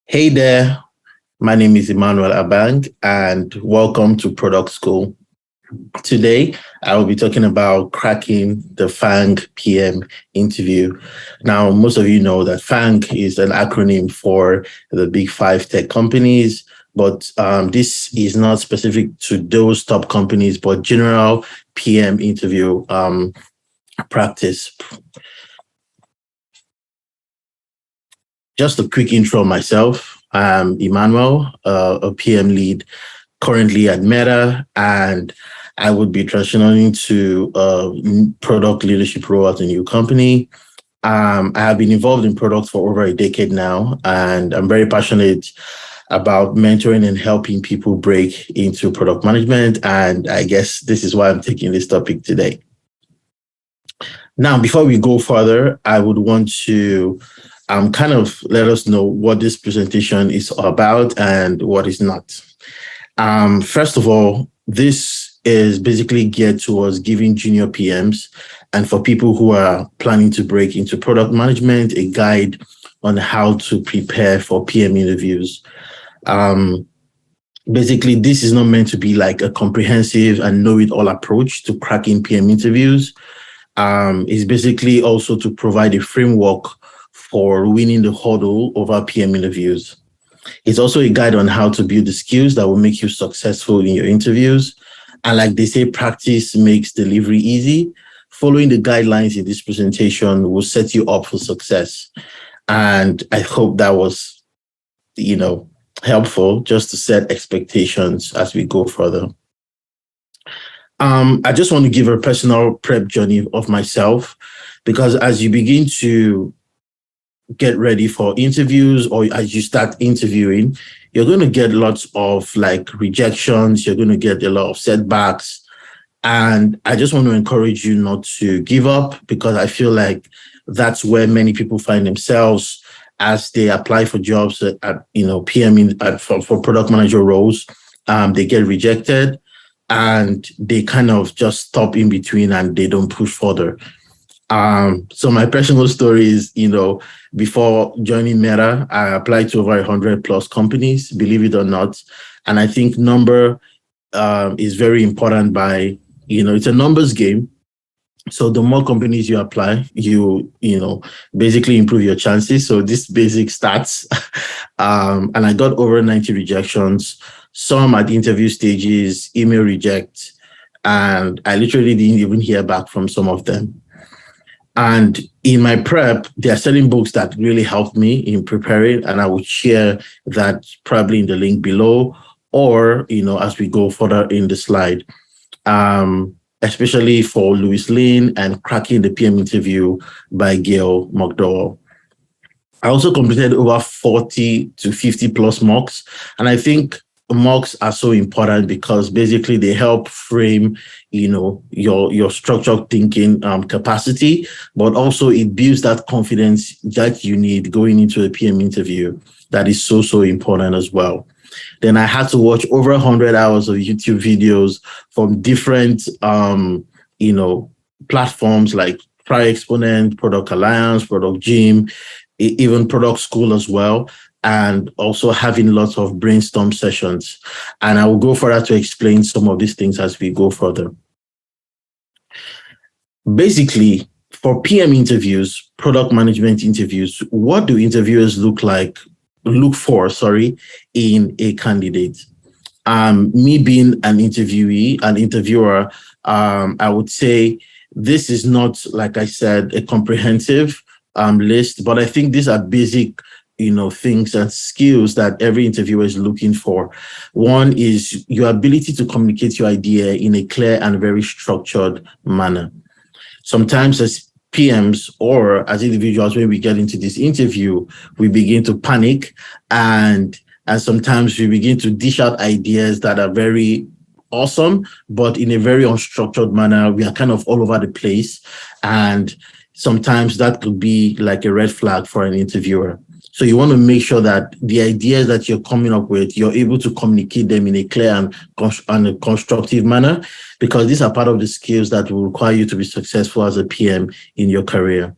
Hey there, my name is Emmanuel Abang, and welcome to Product School. Today, I will be talking about cracking the FAAng PM interview. Now, most of you know that FAAng is an acronym for the big five tech companies, but this is not specific to those top companies, but general PM interview practice. Just a quick intro of myself. I'm Emmanuel, a PM lead currently at Meta, and I would be transitioning to a product leadership role at a new company. I have been involved in products for over a decade now, and I'm very passionate about mentoring and helping people break into product management. And I guess this is why I'm taking this topic today. Now, before we go further, I would want to kind of let us know what this presentation is about and what is not. First of all, this is basically geared towards giving junior PMs and for people who are planning to break into product management, a guide on how to prepare for PM interviews. Basically, this is not meant to be like a comprehensive and know-it-all approach to cracking PM interviews. It's basically also to provide a framework for winning the hurdle over PM interviews. It's also a guide on how to build the skills that will make you successful in your interviews. And like they say, practice makes delivery easy. Following the guidelines in this presentation will set you up for success. And I hope that was, helpful just to set expectations as we go further. I just want to give a personal prep journey of myself, because as you begin to get ready for interviews or as you start interviewing, you're going to get lots of rejections. You're going to get a lot of setbacks. And I just want to encourage you not to give up, because I feel like that's where many people find themselves as they apply for jobs at PM for product manager roles. They get rejected and they kind of just stop in between and they don't push further. So my personal story is, before joining Meta, I applied to over 100 plus companies, believe it or not. And I think number is very important it's a numbers game. So the more companies you apply, you basically improve your chances. So this basic stats, and I got over 90 rejections, some at interview stages, email reject, and I literally didn't even hear back from some of them. And in my prep, there are certain books that really helped me in preparing, and I would share that probably in the link below, or as we go further in the slide. Especially for Louis Lin and Cracking the PM Interview by Gail McDowell. I also completed over 40 to 50 plus mocks, and I think mocks are so important because basically they help frame your structured thinking capacity, but also it builds that confidence that you need going into a PM interview. That is so important as well. Then I had to watch over 100 hours of YouTube videos from different platforms like Prior Exponent, Product Alliance, Product Gym, even Product School as well, and also having lots of brainstorm sessions. And I will go further to explain some of these things as we go further. Basically, for PM interviews, product management interviews, what do interviewers look for in a candidate? Me being an interviewer, I would say this is not, like I said, a comprehensive list, but I think these are basic things and skills that every interviewer is looking for. One is your ability to communicate your idea in a clear and very structured manner. Sometimes as PMs or as individuals, when we get into this interview, we begin to panic and sometimes we begin to dish out ideas that are very awesome, but in a very unstructured manner. We are kind of all over the place. And sometimes that could be like a red flag for an interviewer. So you want to make sure that the ideas that you're coming up with, you're able to communicate them in a clear and a constructive manner, because these are part of the skills that will require you to be successful as a PM in your career.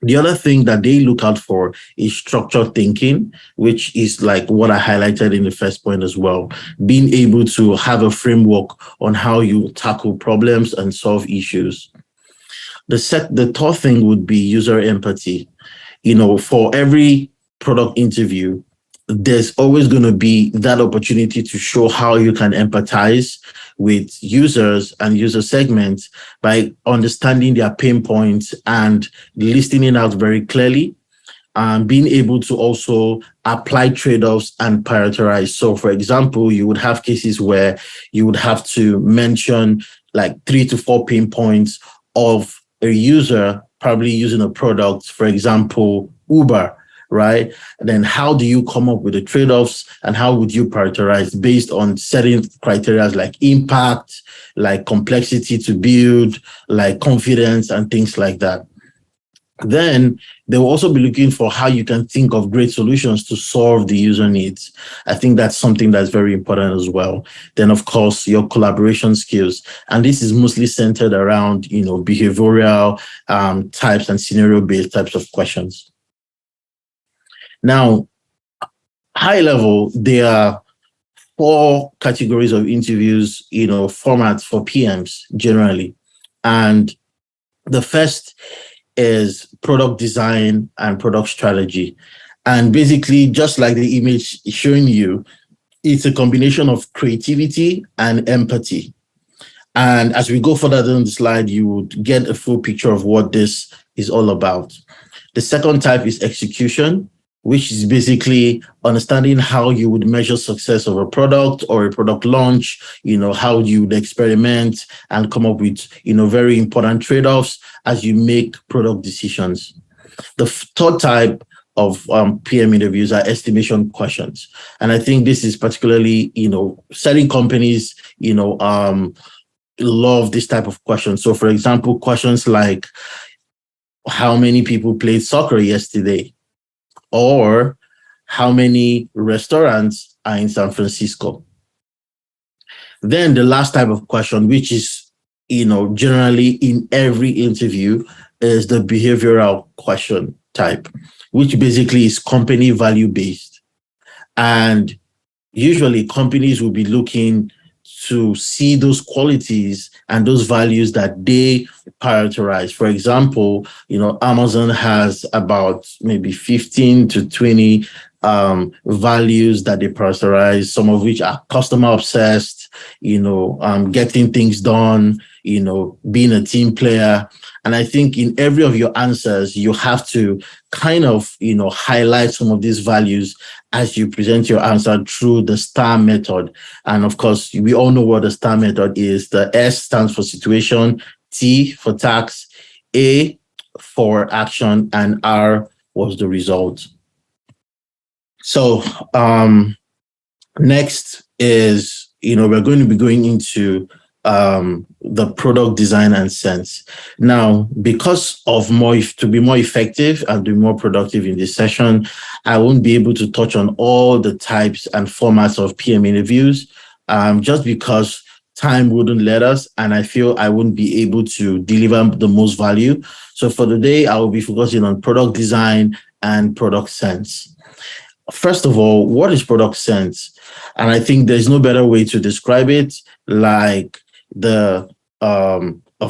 The other thing that they look out for is structured thinking, which is like what I highlighted in the first point as well. Being able to have a framework on how you tackle problems and solve issues. The third thing would be user empathy. For every product interview, there's always going to be that opportunity to show how you can empathize with users and user segments by understanding their pain points and listening out very clearly, and being able to also apply trade-offs and prioritize. So, for example, you would have cases where you would have to mention like 3 to 4 pain points of a user probably using a product, for example, Uber, right? And then how do you come up with the trade-offs and how would you prioritize based on certain criteria like impact, like complexity to build, like confidence and things like that. Then they will also be looking for how you can think of great solutions to solve the user needs. I think that's something that's very important as well. Then, of course, your collaboration skills. And this is mostly centered around, behavioral types and scenario-based types of questions. Now, high level, there are 4 categories of interviews, formats for PMs generally. And the first is product design and product strategy. And basically, just like the image is showing you, it's a combination of creativity and empathy. And as we go further down the slide, you would get a full picture of what this is all about. The second type is execution, which is basically understanding how you would measure success of a product or a product launch, how you would experiment and come up with, very important trade-offs as you make product decisions. The third type of PM interviews are estimation questions. And I think this is particularly, certain companies, love this type of questions. So for example, questions like how many people played soccer yesterday? Or how many restaurants are in San Francisco? Then the last type of question, which is, generally in every interview, is the behavioral question type, which basically is company value based. And usually companies will be looking to see those qualities and those values that they prioritize. For example, Amazon has about maybe 15 to 20 values that they prioritize, some of which are customer obsessed, getting things done, being a team player. And I think in every of your answers, you have to kind of, highlight some of these values as you present your answer through the STAR method. And of course, we all know what the STAR method is. The S stands for situation, T for tax, A for action, and R was the result. So next is, we're going to be going into the product design and sense. Now, because of to be more effective and be more productive in this session, I won't be able to touch on all the types and formats of PM interviews, just because time wouldn't let us, and I feel I wouldn't be able to deliver the most value. So for today, I will be focusing on product design and product sense. First of all, what is product sense? And I think there's no better way to describe it, like a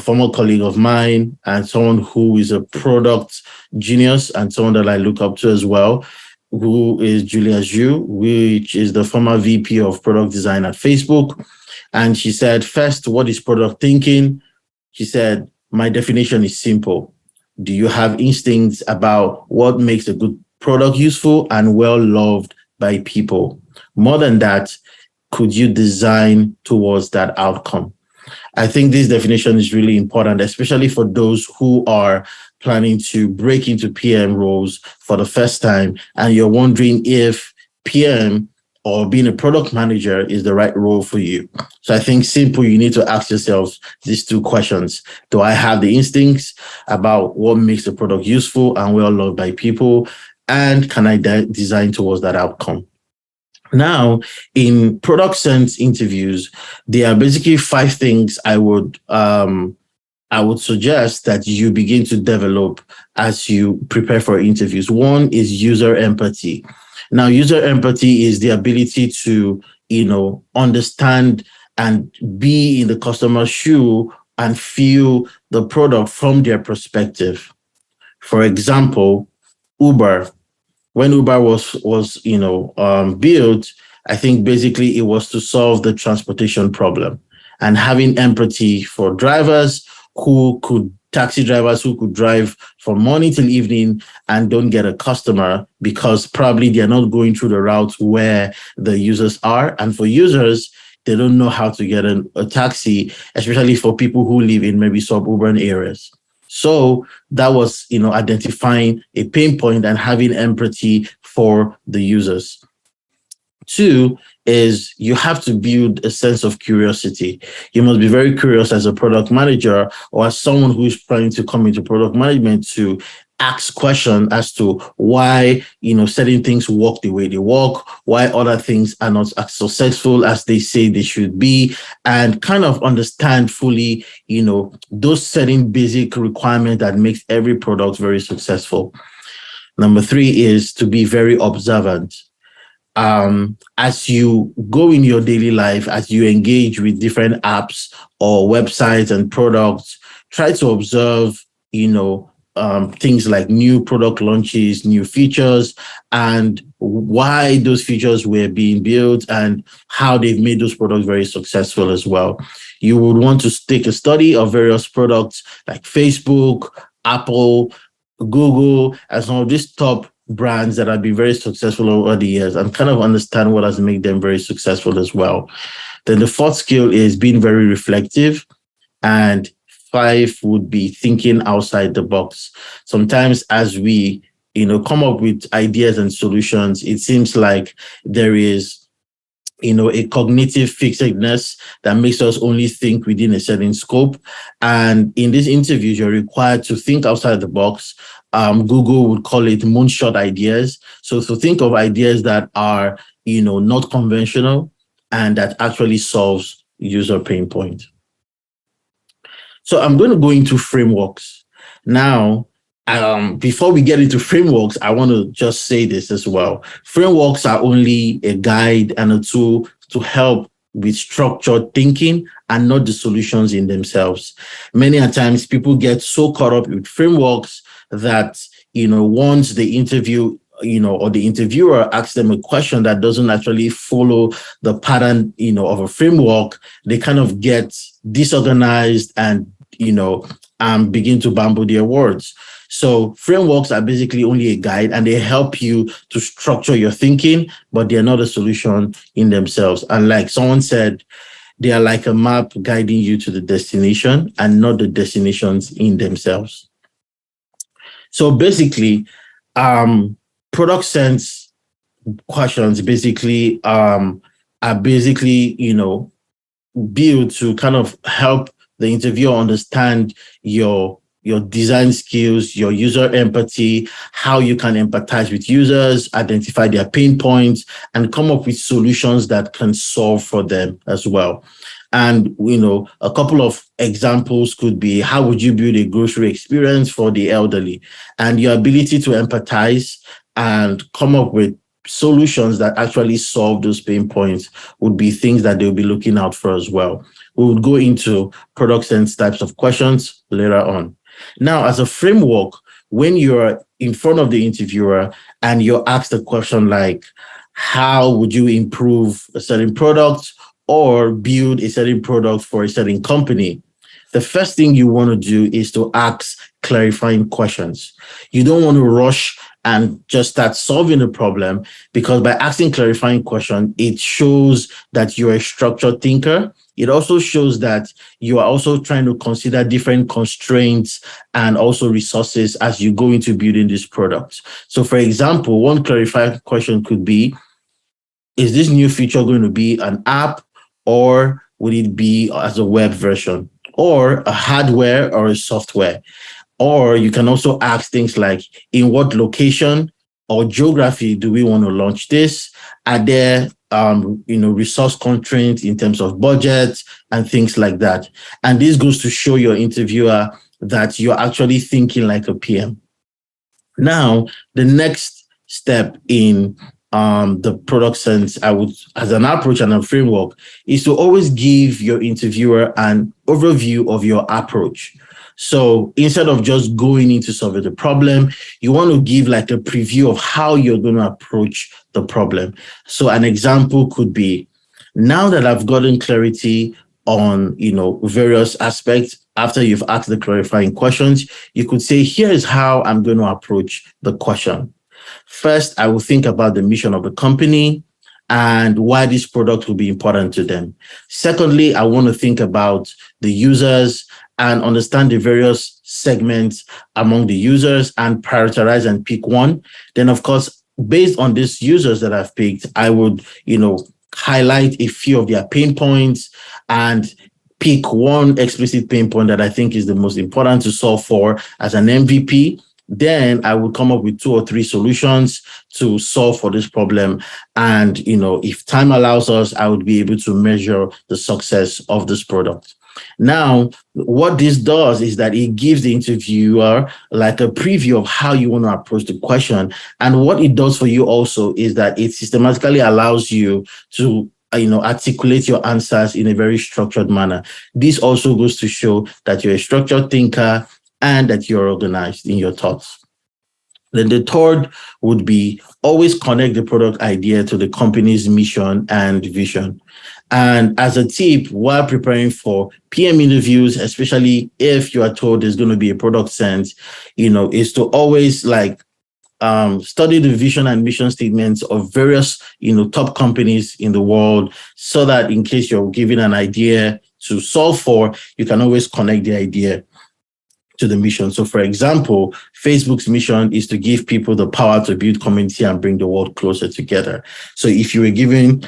former colleague of mine and someone who is a product genius and someone that I look up to as well, who is Julia Zhu, which is the former VP of product design at Facebook. And she said, first, what is product thinking? She said, my definition is simple. Do you have instincts about what makes a good product useful and well loved by people? More than that, could you design towards that outcome? I think this definition is really important, especially for those who are planning to break into PM roles for the first time, and you're wondering if PM or being a product manager is the right role for you. So I think simple, you need to ask yourself these 2 questions. Do I have the instincts about what makes the product useful and well loved by people? And can I design towards that outcome? Now, in product sense interviews, there are basically 5 things I would I would suggest that you begin to develop as you prepare for interviews. One is user empathy. Now, user empathy is the ability to, understand and be in the customer's shoe and feel the product from their perspective. For example, Uber, when Uber was built, I think basically it was to solve the transportation problem and having empathy for taxi drivers who could drive from morning till evening and don't get a customer because probably they're not going through the route where the users are. And for users, they don't know how to get a taxi, especially for people who live in maybe suburban areas. So that was, identifying a pain point and having empathy for the users. Two is you have to build a sense of curiosity. You must be very curious as a product manager or as someone who is trying to come into product management to ask questions as to why, certain things work the way they work, why other things are not as successful as they say they should be, and kind of understand fully, those certain basic requirements that makes every product very successful. Number three is to be very observant. As you go in your daily life, as you engage with different apps or websites and products, try to observe, things like new product launches, new features, and why those features were being built and how they've made those products very successful as well. You would want to take a study of various products like Facebook, Apple, Google, and some of these top brands that have been very successful over the years and kind of understand what has made them very successful as well. Then the fourth skill is being very reflective, and five would be thinking outside the box. Sometimes as we, come up with ideas and solutions, it seems like there is a cognitive fixedness that makes us only think within a certain scope. And in these interviews, you're required to think outside the box. Google would call it moonshot ideas. So think of ideas that are, not conventional and that actually solves user pain point. So I'm going to go into frameworks. Now, before we get into frameworks, I want to just say this as well. Frameworks are only a guide and a tool to help with structured thinking and not the solutions in themselves. Many a times people get so caught up with frameworks that, once the interview, or the interviewer asks them a question that doesn't actually follow the pattern, of a framework, they kind of get disorganized and, begin to bamble their words. So frameworks are basically only a guide and they help you to structure your thinking, but they're not a solution in themselves. And like someone said, they are like a map guiding you to the destination and not the destinations in themselves. So basically, product sense questions basically are basically, built to kind of help the interviewer understand your design skills, your user empathy, how you can empathize with users, identify their pain points, and come up with solutions that can solve for them as well. And, a couple of examples could be, how would you build a grocery experience for the elderly? And your ability to empathize and come up with solutions that actually solve those pain points would be things that they'll be looking out for as well. We would go into product sense types of questions later on. Now, as a framework, when you're in front of the interviewer and you're asked a question like, how would you improve a certain product or build a certain product for a certain company? The first thing you want to do is to ask clarifying questions. You don't want to rush and just start solving the problem, because by asking clarifying questions, it shows that you're a structured thinker. It also shows that you are also trying to consider different constraints and also resources as you go into building this product. So for example, one clarifying question could be, is this new feature going to be an app, or would it be as a web version, or a hardware or a software? Or you can also ask things like, in what location or geography do we want to launch this? Are there resource constraints in terms of budget and things like that. And this goes to show your interviewer that you're actually thinking like a PM. Now, the next step in the product sense, I would, as an approach and a framework, is to always give your interviewer an overview of your approach. So instead of just going into solving the problem, you want to give like a preview of how you're going to approach the problem. So an example could be, now that I've gotten clarity on, various aspects, after you've asked the clarifying questions, you could say, here's how I'm going to approach the question. First, I will think about the mission of the company and why this product will be important to them. Secondly, I want to think about the users and understand the various segments among the users and prioritize and pick one. Then, of course, based on these users that I've picked, I would, highlight a few of their pain points and pick one explicit pain point that I think is the most important to solve for as an MVP. Then I would come up with 2 or 3 solutions to solve for this problem. And, if time allows us, I would be able to measure the success of this product. Now, what this does is that it gives the interviewer like a preview of how you want to approach the question. And what it does for you also is that it systematically allows you to articulate your answers in a very structured manner. This also goes to show that you're a structured thinker and that you're organized in your thoughts. Then the third would be always connect the product idea to the company's mission and vision. And as a tip, while preparing for PM interviews, especially if you are told there's going to be a product sense, is to always study the vision and mission statements of various, top companies in the world, so that in case you're given an idea to solve for, you can always connect the idea to the mission. So, for example, Facebook's mission is to give people the power to build community and bring the world closer together. So, if you were given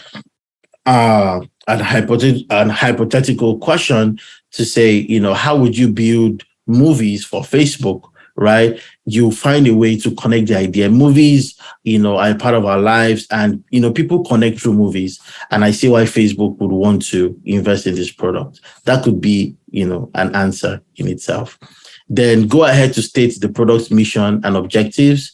an hypothetical question to say, how would you build movies for Facebook, right? You find a way to connect the idea. Movies, are a part of our lives, and, people connect through movies. And I see why Facebook would want to invest in this product. That could be, an answer in itself. Then go ahead to state the product's mission and objectives,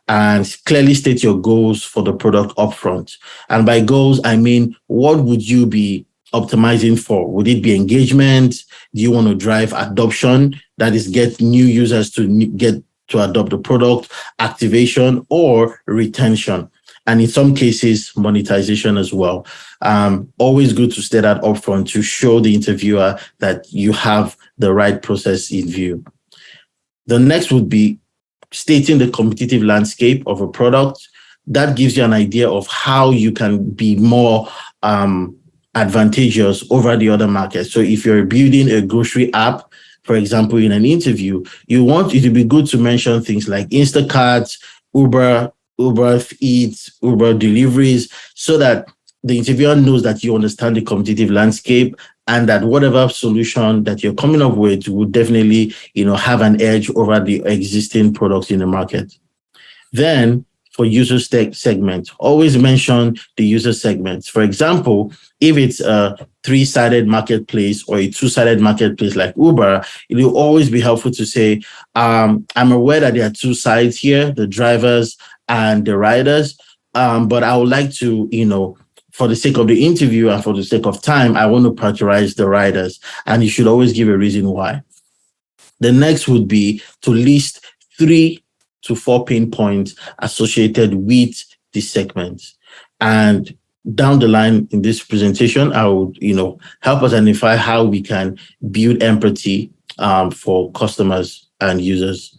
and clearly state your goals for the product upfront. And by goals, I mean, what would you be optimizing for? Would it be engagement? Do you want to drive adoption? That is, get new users to get to adopt the product, activation, or retention. And in some cases, monetization as well. Always good to state that upfront to show the interviewer that you have the right process in view. The next would be stating the competitive landscape of a product. That gives you an idea of how you can be more advantageous over the other markets. So if you're building a grocery app, for example, in an interview, you want it to be good to mention things like Instacart, Uber Eats, Uber deliveries, so that the interviewer knows that you understand the competitive landscape and that whatever solution that you're coming up with would definitely, have an edge over the existing products in the market. Then for user segment, always mention the user segments. For example, if it's a 3-sided marketplace or a 2-sided marketplace like Uber, it will always be helpful to say, I'm aware that there are 2 sides here, the drivers and the riders, but I would like to, for the sake of the interview and for the sake of time, I want to prioritize the riders. And you should always give a reason why. The next would be to list 3 to 4 pain points associated with this segment. And down the line in this presentation, I would, help us identify how we can build empathy for customers and users.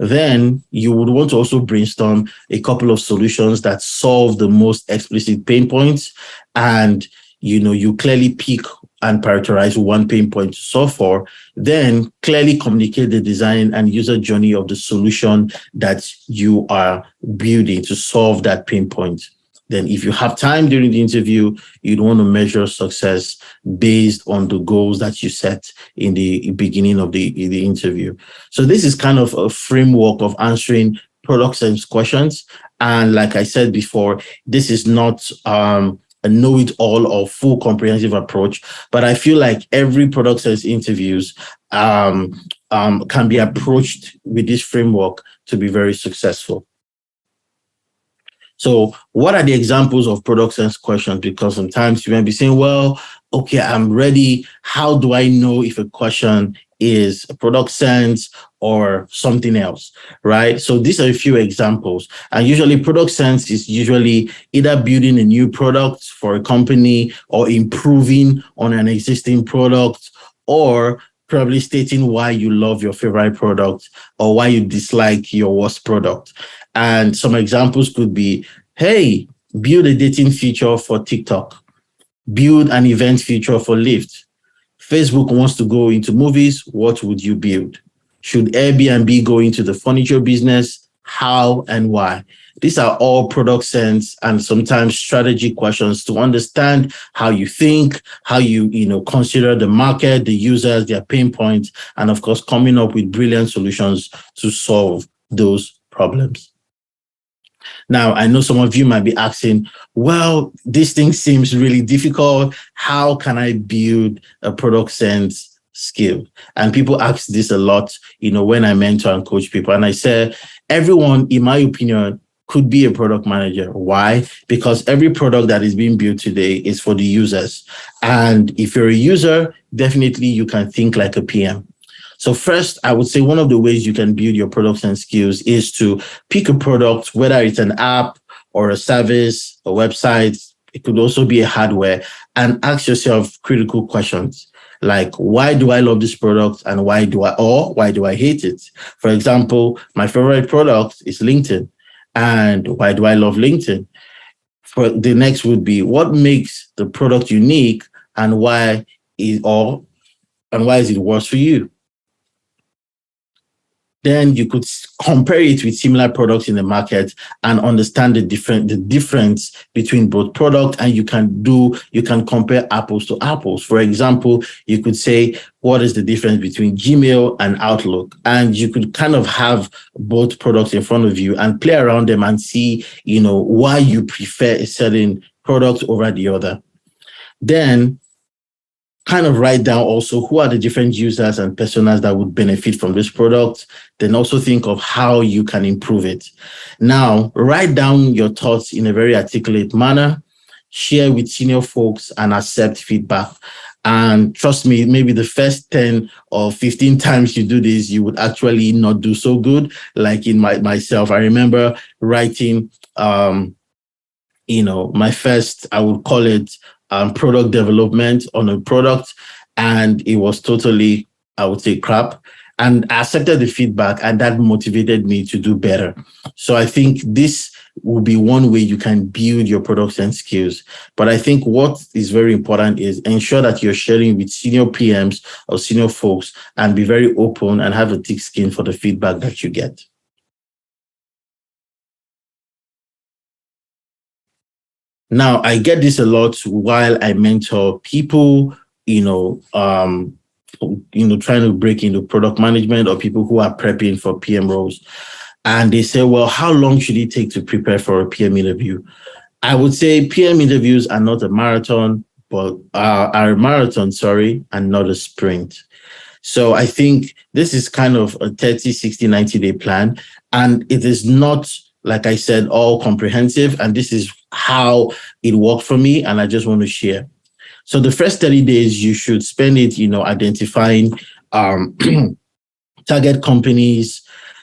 Then you would want to also brainstorm a couple of solutions that solve the most explicit pain points. And, you clearly pick and prioritize one pain point to solve for. Then clearly communicate the design and user journey of the solution that you are building to solve that pain point. Then if you have time during the interview, you'd want to measure success based on the goals that you set in the beginning of the interview. So this is kind of a framework of answering product sense questions. And like I said before, this is not a a know-it-all or full comprehensive approach, but I feel like every product sales interviews can be approached with this framework to be very successful. So what are the examples of product sense questions? Because sometimes you might be saying, well, okay, I'm ready. How do I know if a question is a product sense or something else, right? So these are a few examples. And usually product sense is usually either building a new product for a company or improving on an existing product, or probably stating why you love your favorite product or why you dislike your worst product. And some examples could be, hey, build a dating feature for TikTok, build an event feature for Lyft. Facebook wants to go into movies. What would you build? Should Airbnb go into the furniture business? How and why? These are all product sense and sometimes strategy questions to understand how you think, how you consider the market, the users, their pain points, and of course, coming up with brilliant solutions to solve those problems. Now, I know some of you might be asking, well, this thing seems really difficult. How can I build a product sense skill? And people ask this a lot, when I mentor and coach people. And I say, everyone, in my opinion, could be a product manager. Why? Because every product that is being built today is for the users. And if you're a user, definitely you can think like a PM. So first, I would say one of the ways you can build your products and skills is to pick a product, whether it's an app or a service, a website. It could also be a hardware, and ask yourself critical questions like, why do I love this product and why do I hate it? For example, my favorite product is LinkedIn. And why do I love LinkedIn? For the next would be, what makes the product unique and why is it worse for you? Then you could compare it with similar products in the market and understand the difference between both products, and you can compare apples to apples. For example, you could say, what is the difference between Gmail and Outlook? And you could kind of have both products in front of you and play around them and see, why you prefer a certain product over the other. Then kind of write down also who are the different users and personas that would benefit from this product. Then also think of how you can improve it. Now, write down your thoughts in a very articulate manner, share with senior folks, and accept feedback. And trust me, maybe the first 10 or 15 times you do this, you would actually not do so good. Like in myself, I remember writing, my first, I would call it, product development on a product, and it was totally, I would say, crap. And I accepted the feedback, and that motivated me to do better. So I think this will be one way you can build your products and skills. But I think what is very important is ensure that you're sharing with senior PMs or senior folks, and be very open and have a thick skin for the feedback that you get. Now, I get this a lot while I mentor people, trying to break into product management, or people who are prepping for PM roles. And they say, well, how long should it take to prepare for a PM interview? I would say PM interviews are not a marathon, but are a marathon, and not a sprint. So I think this is kind of a 30, 60, 90-day plan. And it is not, like I said, all comprehensive. And this is how it worked for me, and I just want to share. So the first 30 days, you should spend it, identifying target companies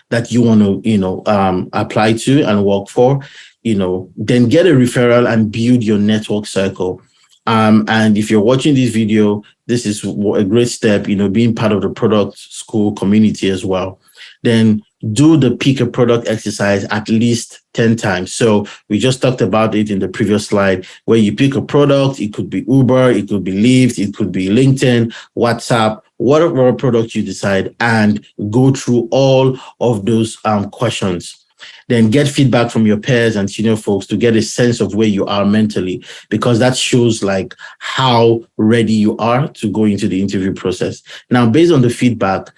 that you want to, apply to and work for, then get a referral and build your network circle. And if you're watching this video, this is a great step, being part of the product school community as well. Then do the pick a product exercise at least 10 times. So we just talked about it in the previous slide, where you pick a product. It could be Uber, it could be Lyft, it could be LinkedIn, WhatsApp, whatever product you decide, and go through all of those questions. Then get feedback from your peers and senior folks to get a sense of where you are mentally, because that shows like how ready you are to go into the interview process. Now, based on the feedback,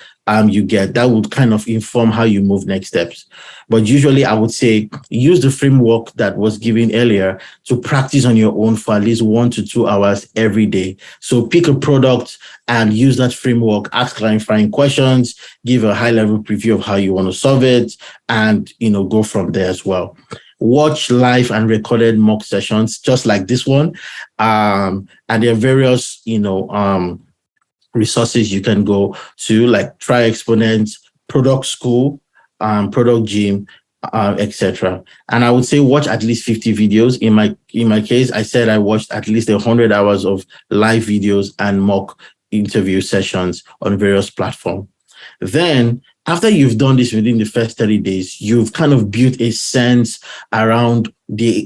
you get, that would kind of inform how you move next steps. But usually I would say use the framework that was given earlier to practice on your own for at least 1 to 2 hours every day. So pick a product and use that framework, ask clarifying questions, give a high level preview of how you want to solve it, and go from there as well. Watch live and recorded mock sessions just like this one. And there are various, resources you can go to, like Try Exponent, Product School, Product Gym, etc. And I would say watch at least 50 videos. In my case, I said I watched at least 100 hours of live videos and mock interview sessions on various platforms. Then, after you've done this within the first 30 days, you've kind of built a sense around the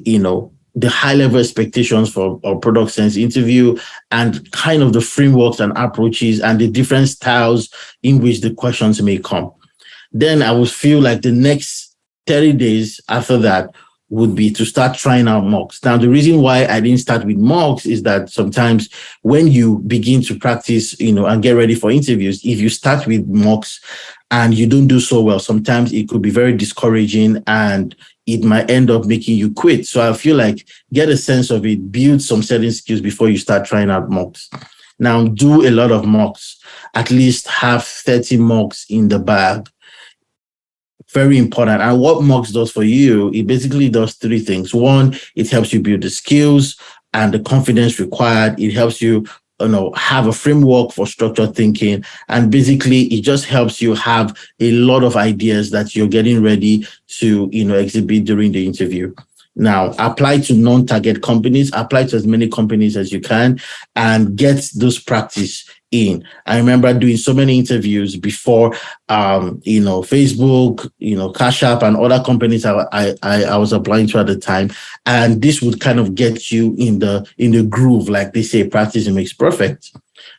high level expectations for a product sense interview and kind of the frameworks and approaches and the different styles in which the questions may come. Then I would feel like the next 30 days after that would be to start trying out mocks. Now, the reason why I didn't start with mocks is that sometimes when you begin to practice, and get ready for interviews, if you start with mocks and you don't do so well, sometimes it could be very discouraging and it might end up making you quit. So I feel like get a sense of it, build some certain skills before you start trying out mocks. Now, do a lot of mocks, at least have 30 mocks in the bag. Very important. And what mocks does for you, it basically does 3 things. One, it helps you build the skills and the confidence required. It helps you, have a framework for structured thinking. And basically, it just helps you have a lot of ideas that you're getting ready to, exhibit during the interview. Now, apply to non-target companies, apply to as many companies as you can, and get those practice in. I remember doing so many interviews before, Facebook, Cash App and other companies I was applying to at the time. And this would kind of get you in the groove, like they say, practice makes perfect.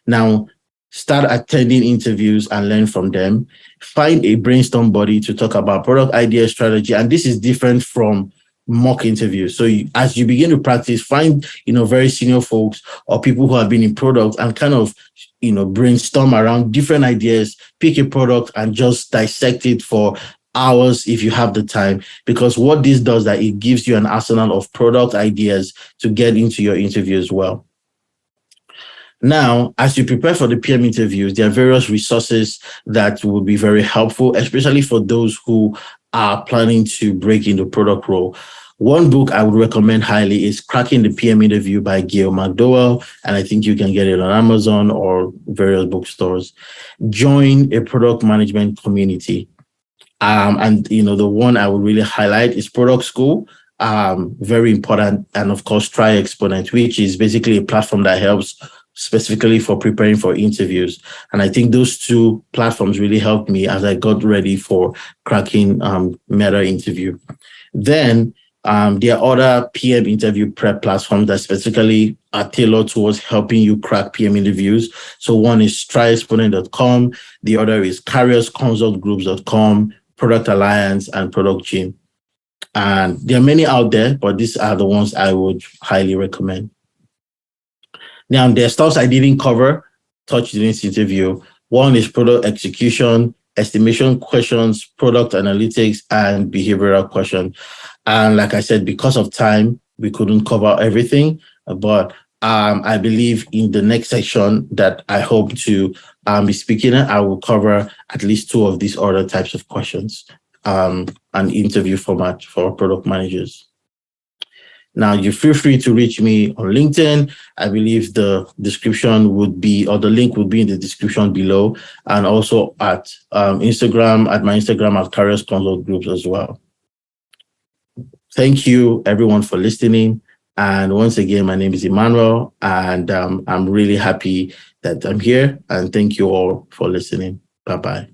Now, start attending interviews and learn from them. Find a brainstorm body to talk about product idea strategy. And this is different from mock interviews. So as you begin to practice, find, very senior folks or people who have been in product and kind of, brainstorm around different ideas, pick a product and just dissect it for hours if you have the time. Because what this does, that it gives you an arsenal of product ideas to get into your interview as well. Now, as you prepare for the PM interviews, there are various resources that will be very helpful, especially for those who are planning to break into product role. One book I would recommend highly is Cracking the PM Interview by Gail McDowell, and I think you can get it on Amazon or various bookstores. Join a product management community. And the one I would really highlight is Product School. Very important. And of course, Try Exponent, which is basically a platform that helps specifically for preparing for interviews. And I think those 2 platforms really helped me as I got ready for cracking Meta interview. Then there are other PM interview prep platforms that specifically are tailored towards helping you crack PM interviews. So one is tryexponent.com, the other is careersconsultgroups.com, Product Alliance, and Product Gym. And there are many out there, but these are the ones I would highly recommend. Now, there are stuff I didn't touch during this interview. One is product execution, estimation questions, product analytics, and behavioral questions. And like I said, because of time, we couldn't cover everything. But I believe in the next section that I hope to be speaking at, I will cover at least 2 of these other types of questions, an interview format for product managers. Now, you feel free to reach me on LinkedIn. I believe the description would be, or the link would be in the description below, and also at Instagram, at my Instagram at Careers Consult Groups as well. Thank you, everyone, for listening. And once again, my name is Emmanuel, and I'm really happy that I'm here. And thank you all for listening. Bye-bye.